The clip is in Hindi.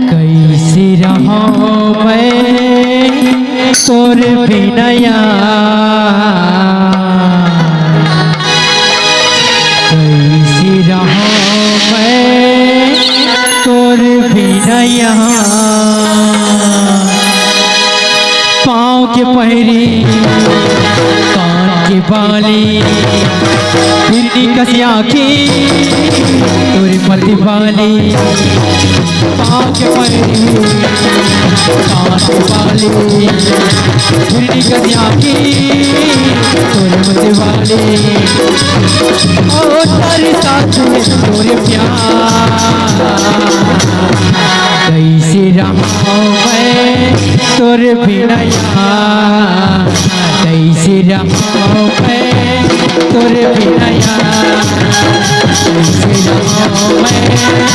कैसे रहूं मैं तोर बिनया, कैसे रहूं मैं तोर बिनया। पाँव के पहरी कान के बाली हिरनी कसिया की तोर मति वाली। पाँव के पहरी कान के बाली हिरनी कसिया की तोर मति वाली। ओ तारे साथ में तोरे प्यार, कैसे रहूं मैं तोर बिनया, कैसे रहूं मैं तोर बिनया, कैसे रहूं मैं